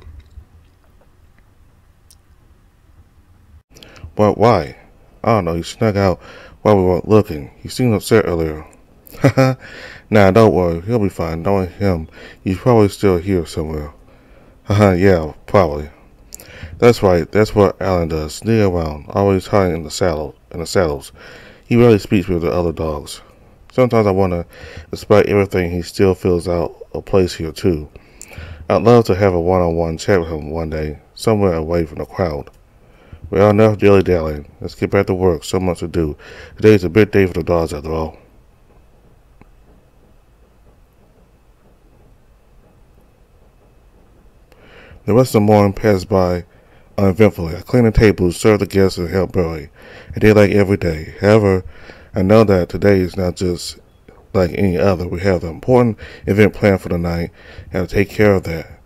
But why? I don't know. He snuck out while we weren't looking. He seemed upset earlier. Haha. Nah, don't worry. He'll be fine. Knowing him, he's probably still here somewhere. Haha, yeah, probably. That's right. That's what Alan does. Sneak around, always hiding in the saddles. He rarely speaks with the other dogs. Sometimes I wonder, despite everything, he still feels out of place here too. I'd love to have a one-on-one chat with him one day, somewhere away from the crowd. Well, enough dilly-dallying. Let's get back to work. So much to do. Today's a big day for the dogs, after all. The rest of the morning passed by uneventfully. I cleaned the tables, served the guests, and helped Barry. I did like every day. However, I know that today is not just like any other. We have an important event planned for the night, and to take care of that.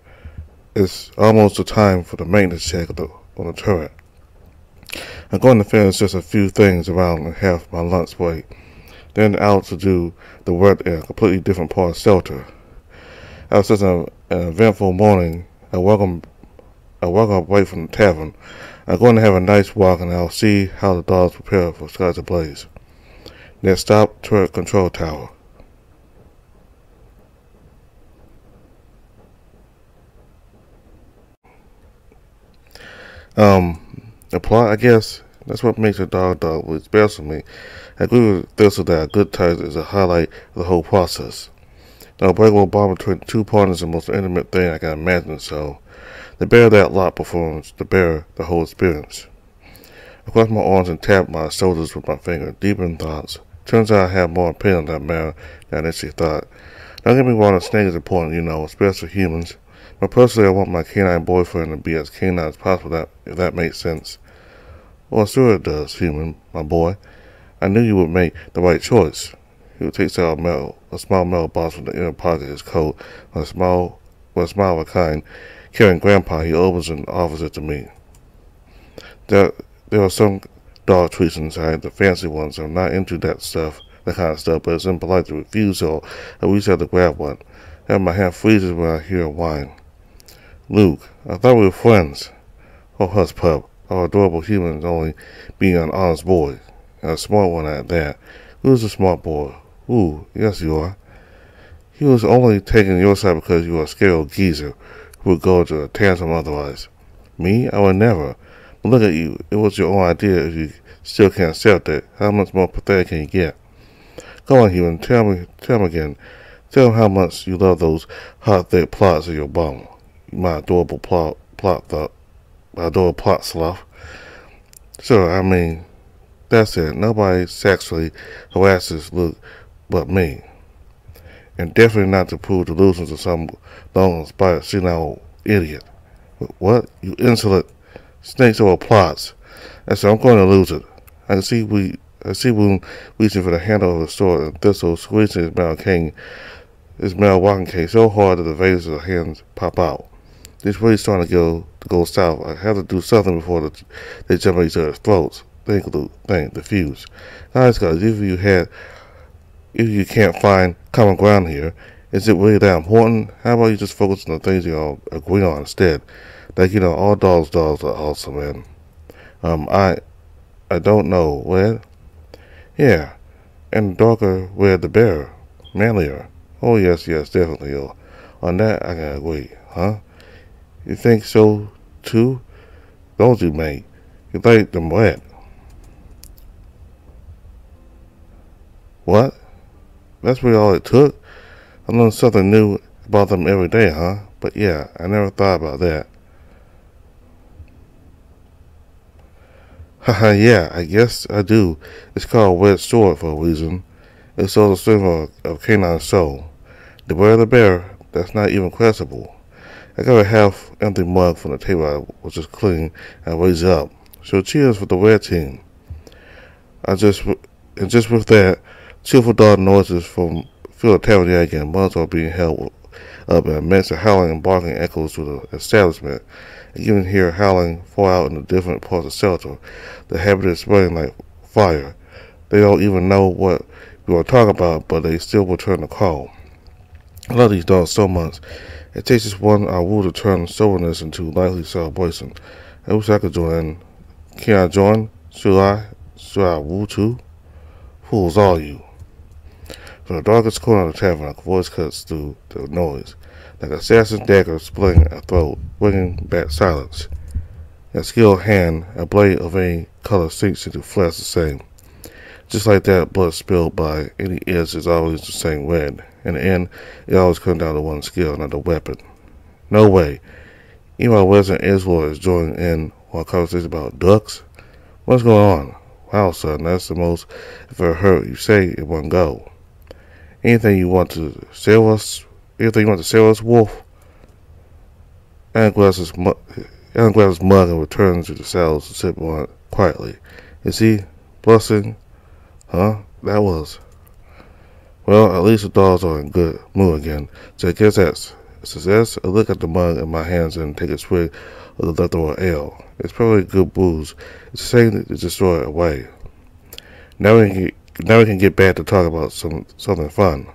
It's almost the time for the maintenance check on the turret. I'm going to finish just a few things around and have my lunch break, then out to do the work in a completely different part of shelter. After such an eventful morning, I welcome away from the tavern. I'm going to have a nice walk, and I'll see how the dogs prepare for Skies Ablaze. Next stop, turret control tower. The plot, I guess, that's what makes a dog really special to me. I agree with Thistle that good ties is a highlight of the whole process. The unbreakable bond between two partners is the most intimate thing I can imagine, so the bear that lot performs, the bear the whole experience. I crossed my arms and tapped my shoulders with my finger, deep in thoughts. Turns out I have more opinion on that matter than I initially thought. Don't get me wrong, a snake is important, especially for humans. But personally, I want my canine boyfriend to be as canine as possible, if that makes sense. Well, sure it does, human, my boy. I knew you would make the right choice. He takes out a small metal box from the inner pocket of his coat, with a smile of a kind. Carrying Grandpa, he opens and offers it to me. There are some dog treats inside, the fancy ones. I'm not into that kind of stuff, but it's impolite to refuse, so I reach out to grab one. And my hand freezes when I hear a whine. Luke, I thought we were friends. Oh, hush, pup. Our adorable human is only being an honest boy, and a smart one at that. Who's a smart boy? Ooh, yes you are. He was only taking your side because you are a scared old geezer who would go to a tantrum otherwise. Me? I would never. But look at you. It was your own idea. If you still can't accept it, how much more pathetic can you get? Go on, human. Tell me again. Tell him how much you love those hot, thick plots of your bum. My adorable plot slough. Sure, I mean, that's it. Nobody sexually harasses Luke but me. And definitely not to prove delusions of some long-inspired senile idiot. What? You insolent snakes over plots. I said, I'm going to lose it. I see Woon reaching for the handle of the sword and Thistle squeezing his metal walking cane so hard that the veins of the hands pop out. It's really starting to go south. I have to do something before they jump at each other's throats. Think of the fuse. Guys, if you can't find common ground here, is it really that important? How about you just focus on the things you all agree on instead? Like, all dogs are awesome, man. I don't know. What? Yeah. And darker red the bear. Manlier. Oh, yes, definitely. On that, I can agree. Huh? You think so, too? Don't you, mate? You like them wet. What? That's really all it took? I learn something new about them every day, huh? But yeah, I never thought about that. Haha, yeah, I guess I do. It's called Red Sword for a reason. It's all the symbol of canine soul. The bear of the bear, that's not even questionable. I got a half-empty mug from the table I was just cleaning and raised it up. So cheers for the red team. Just with that, cheerful dog noises from fill the tavern again. Mugs are being held up, and immense howling and barking echoes through the establishment. You can hear howling far out in the different parts of the shelter. The habit is spreading like fire. They don't even know what we are talking about, but they still return the call. I love these dogs so much. It takes just one woo to turn soberness into lively celebration. I wish I could join. Can I join? Should I? Should I woo too? Fools all you. From the darkest corner of the tavern, a voice cuts through the noise, like an assassin's dagger splitting a throat, bringing back silence. A skilled hand, a blade of any color sinks into flesh the same. Just like that, blood spilled by any edge is always the same red. In the end, it always comes down to one skill, not a weapon. No way. Even my Resident Edgelord is joining in on a conversation about ducks. What's going on? Wow, son, that's the most I've ever heard you say in one go. Anything you want to sell us? Wolf? Alan grabs his mug and returns to the saddle to sip on it quietly. Is he blushing? Huh? That was. Well, at least the dogs are in good mood again. So I guess that's a success. I look at the mug in my hands and take a swig of the leftover ale. It's probably good booze. It's a shame to destroy it away. Now we can get back to talk about something fun.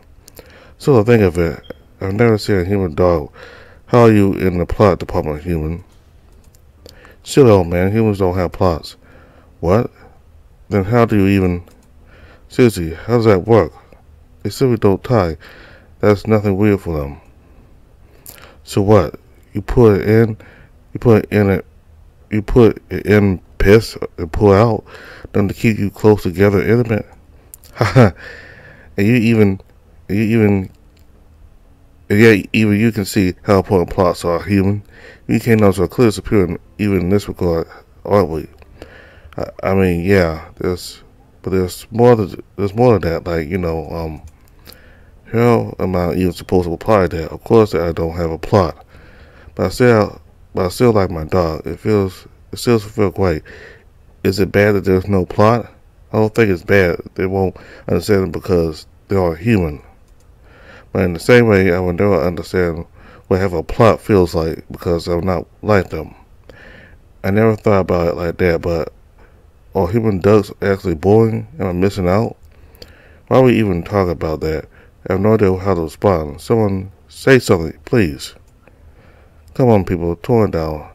So to think of it, I've never seen a human dog. How are you in the plot department, human? Chill, old man. Humans don't have plots. What? Then how do you even... Seriously, how does that work? They simply don't tie. That's nothing weird for them. So what? You put it in piss and pull out, them to keep you close together, intimate. Haha. And even you can see how important plots are, human. We came down to a clear superior even in this regard, aren't we? I mean, yeah, there's more to that, like, how am I even supposed to apply that? Of course I don't have a plot. But I still like my dog. It still feels great. Is it bad that there's no plot? I don't think it's bad. They won't understand it because they are human. But in the same way, I would never understand what having a plot feels like because I'm not like them. I never thought about it like that, but are human ducks actually boring? Am I missing out? Why would we even talk about that? I have no idea how to respond. Someone say something, please. Come on, people, tone it down.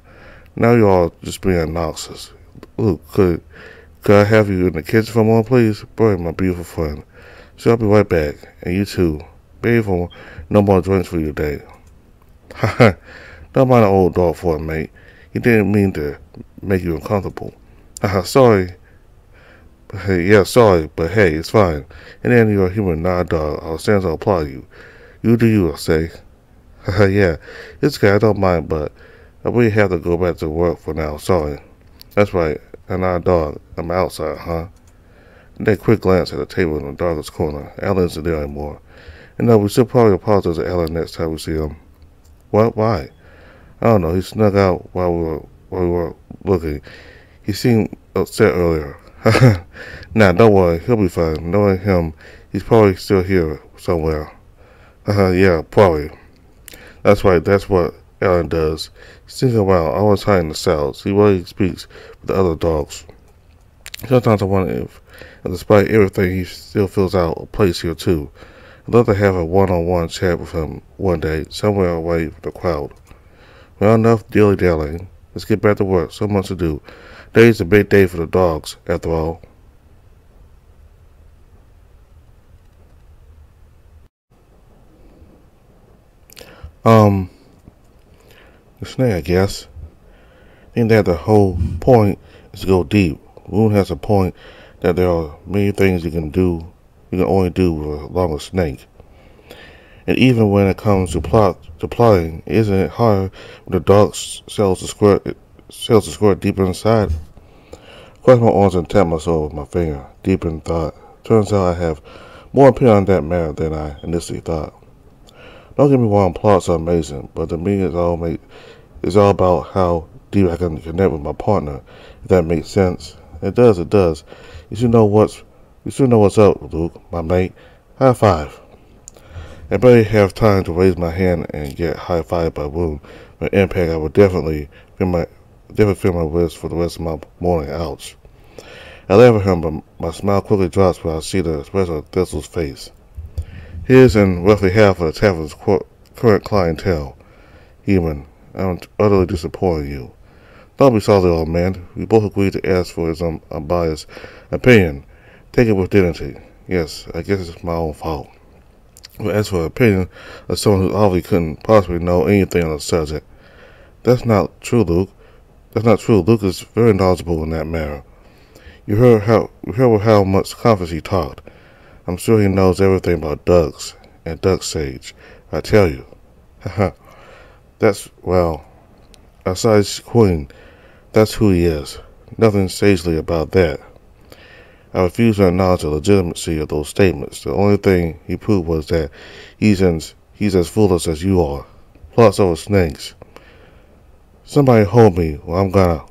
Now you're all just being obnoxious. Look, could I have you in the kitchen for a moment, please? Boy, my beautiful friend. So I'll be right back. And you too. Beautiful, no more drinks for you today. Haha, don't mind an old dog for it, mate. He didn't mean to make you uncomfortable. Haha, sorry. Hey, yeah, sorry, but hey, it's fine. And then you're a human, not a dog. I'll stand to applaud you. You do you, I'll say. Haha, yeah, it's okay, I don't mind, but I really have to go back to work for now, sorry. That's right, I'm not a dog. I'm outside, huh? And then a quick glance at the table in the darkest corner. Alan isn't there anymore. And no, we should probably apologize to Alan next time we see him. What? Why? I don't know, he snuck out while we were looking. He seemed upset earlier. Nah, don't worry, he'll be fine. Knowing him, he's probably still here somewhere. Yeah, probably. That's right, that's what Alan does. He's sneaking around, always hiding the cells. He rarely speaks with the other dogs. Sometimes I wonder if, despite everything, he still fills out a place here too. I'd love to have a one-on-one chat with him one day, somewhere away from the crowd. Well, enough dilly-dallying. Let's get back to work. So much to do. Today's a big day for the dogs, after all. The snake, I guess. I think that the whole point is to go deep. Moon has a point that there are many things you can only do with a longer snake. And even when it comes to plotting, isn't it hard when the dog sells the squirt deeper inside? Cross my arms and tap myself with my finger, deep in thought. Turns out I have more opinion on that matter than I initially thought. Don't get me wrong, plots are amazing, but to me it's all about how deep I can connect with my partner, if that makes sense. It does. You should know what's up, Luke, my mate. High five. I barely have time to raise my hand and get high-fived by Woon. With impact, I would definitely feel my wrist for the rest of my morning. Ouch. I laugh at him, but my smile quickly drops when I see the expression of Thistle's face. His and roughly half of the tavern's current clientele. Human, I'm utterly disappointed in you. Don't be sorry, old man. We both agreed to ask for his unbiased opinion. Take it with dignity. Yes, I guess it's my own fault. But as for the opinion of someone who obviously couldn't possibly know anything on the subject, that's not true, Luke. That's not true. Luke is very knowledgeable in that matter. You heard with how much confidence he talked. I'm sure he knows everything about ducks and duck sage. I tell you. Haha. Besides Queen, that's who he is. Nothing sagely about that. I refuse to acknowledge the legitimacy of those statements. The only thing he proved was that he's as foolish as you are. Plus over snakes. Somebody hold me, or I'm gonna.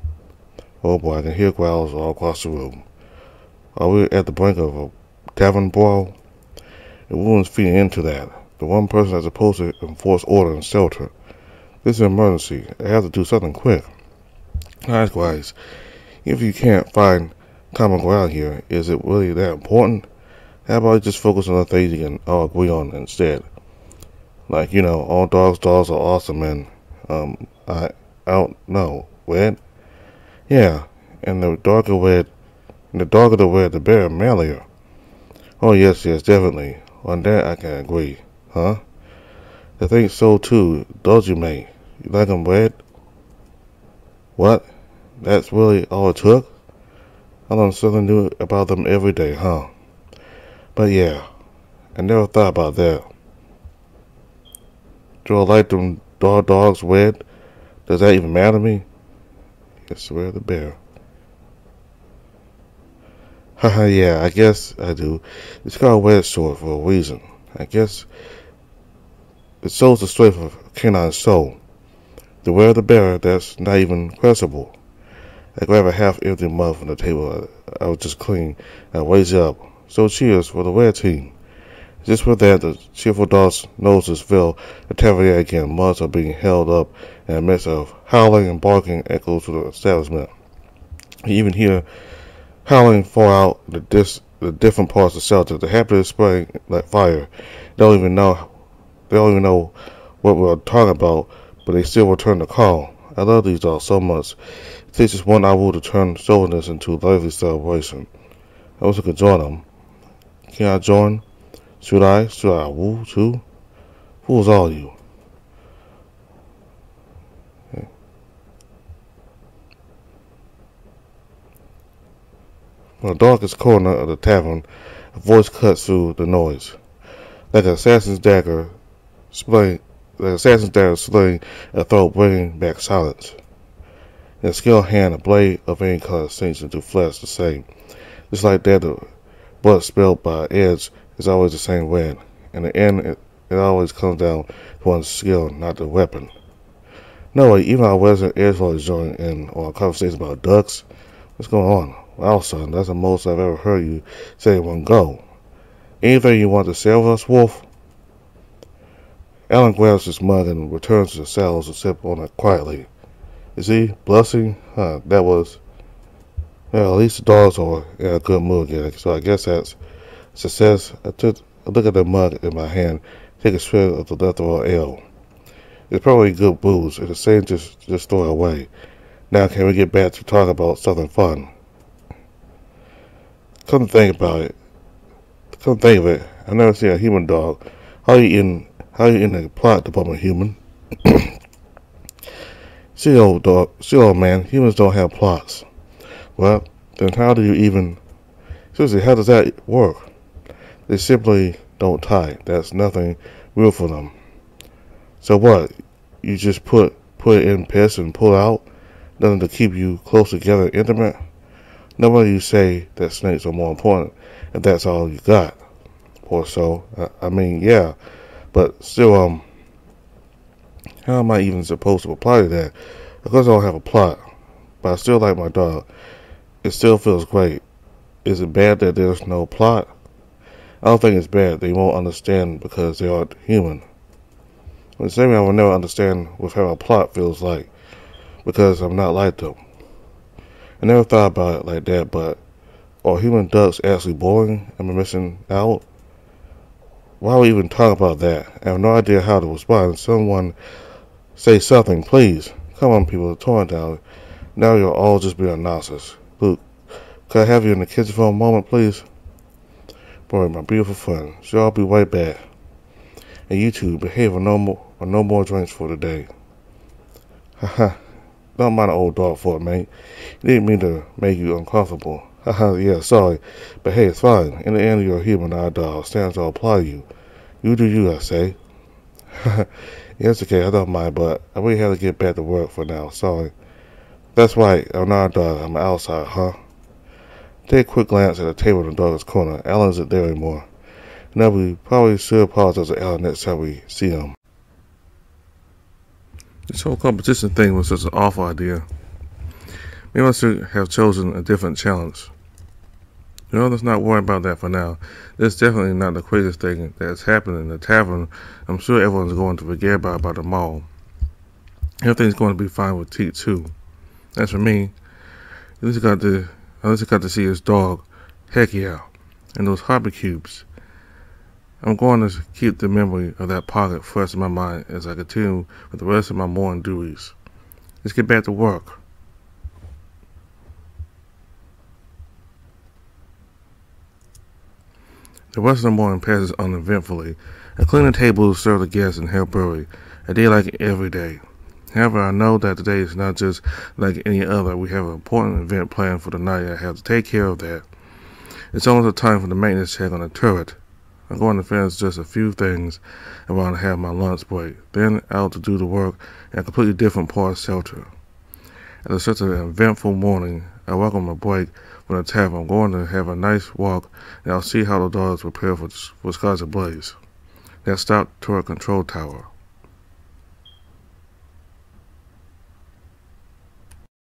Oh boy, I can hear growls all across the room. Are we at the brink of a tavern brawl? Everyone's feeding into that. The one person that's supposed to enforce order and shelter. This is an emergency. I have to do something quick. Likewise, if you can't find common ground here, is it really that important? How about you just focus on the things you can all agree on instead? Like, all dogs are awesome and, I don't know. Red? Yeah, and the darker the red, the better and manlier. Oh, yes, definitely. On that I can agree. Huh? I think so, too. Don't you, mate? You like 'em red? What? That's really all it took? I learn something new about them every day, huh? But yeah, I never thought about that. Do I like them dogs red? Does that even matter to me? I swear the bear. Haha, yeah, I guess I do. It's called red sword for a reason. I guess it shows the strength of a canine soul. The wear the bearer, that's not even questionable. I grab a half-empty mug from the table I was just clean and raise it up. So cheers for the red team. Just with that, the cheerful dog's noses fill the tavern again. Mugs are being held up, and a mix of howling and barking echoes through the establishment. You even hear howling fall out the different parts of the shelter. The happy is spraying like fire. They don't even know what we're talking about, but they still return the call. I love these dogs so much. It takes just one hour to turn soberness into a lively celebration. I wish I could join them. Can I join? Should I? Woo, too? Fools all you. Okay. From the darkest corner of the tavern, a voice cuts through the noise. Like an assassin's dagger slaying a throat, bringing back silence. In a skilled hand, a blade of any color sinks into flesh the same. Just like that, the blood spilled by edge is always the same red. In the end, it always comes down to one's skill, not the weapon. No way, even our resident airflow is joining in on a conversation about ducks. What's going on? Wow, son, that's the most I've ever heard you say in one go. Anything you want to say with us, Wolf? Alan grabs his mug and returns to the saddle to sip on it quietly. Is he blushing? That was... Well, at least the dogs are in a good mood again, so I guess that's success. I took a look at the mug in my hand, take a swig of the leftover ale. It's probably good booze. It's the same, just throw it away. Now can we get back to talk about something fun? Come to think of it, I've never seen a human dog. How you in the plot department, human? See, old man, humans don't have plots. Well, then how do you even... Seriously, how does that work? They simply don't tie. That's nothing real for them. So what? You just put it in piss and pull out? Nothing to keep you close together and intimate? Nobody you say that snakes are more important if that's all you got. Poor soul. I mean, yeah. But still, how am I even supposed to apply to that? Of course I don't have a plot, but I still like my dog. It still feels great. Is it bad that there's no plot? I don't think it's bad. They won't understand because they aren't human. The same way I will never understand what having a plot feels like. because I'm not like them. I never thought about it like that, but are human ducks actually boring? Am I missing out? Why would we even talk about that? I have no idea how to respond. Someone say something, please. Come on, people, tone it down. Now you'll all just be nonsense. Luke, could I have you in the kitchen for a moment, please? Boy, my beautiful friend. So I'll be right back. And you two, behave or no more drinks for today. Haha. Don't mind an old dog for it, mate. He didn't mean to make you uncomfortable. Haha, yeah, sorry. But hey, it's fine. In the end, you're a human, not a dog. Stands to apply you. You do you, I say. Haha. Yeah, it's okay, I don't mind, but I really have to get back to work for now. Sorry. That's right, I'm not a dog. I'm outside, huh? Take a quick glance at the table in the dog's corner. Alan isn't there anymore. Now we probably should apologize to Alan next time we see him. This whole competition thing was such an awful idea. Maybe I should have chosen a different challenge. Let's not worry about that for now. This is definitely not the craziest thing that's happened in the tavern. I'm sure everyone's going to forget about it by tomorrow. Everything's going to be fine with Teet too. As for me, at least I got to see his dog, heck yeah, and those hobby cubes. I'm going to keep the memory of that pocket fresh in my mind as I continue with the rest of my morning duties. Let's get back to work. The rest of the morning passes uneventfully. I clean the tables, serve the guests, and help Burry, a day like every day. However, I know that today is not just like any other. We have an important event planned for the night. I have to take care of that. It's almost time for the maintenance check on the turret. I'm going to finish just a few things around to have my lunch break. Then out to do the work in a completely different part of shelter. After such an eventful morning, I welcome a break from the tavern. I'm going to have a nice walk, and I'll see how the dogs prepare for Skies Ablaze. That stop turret control tower.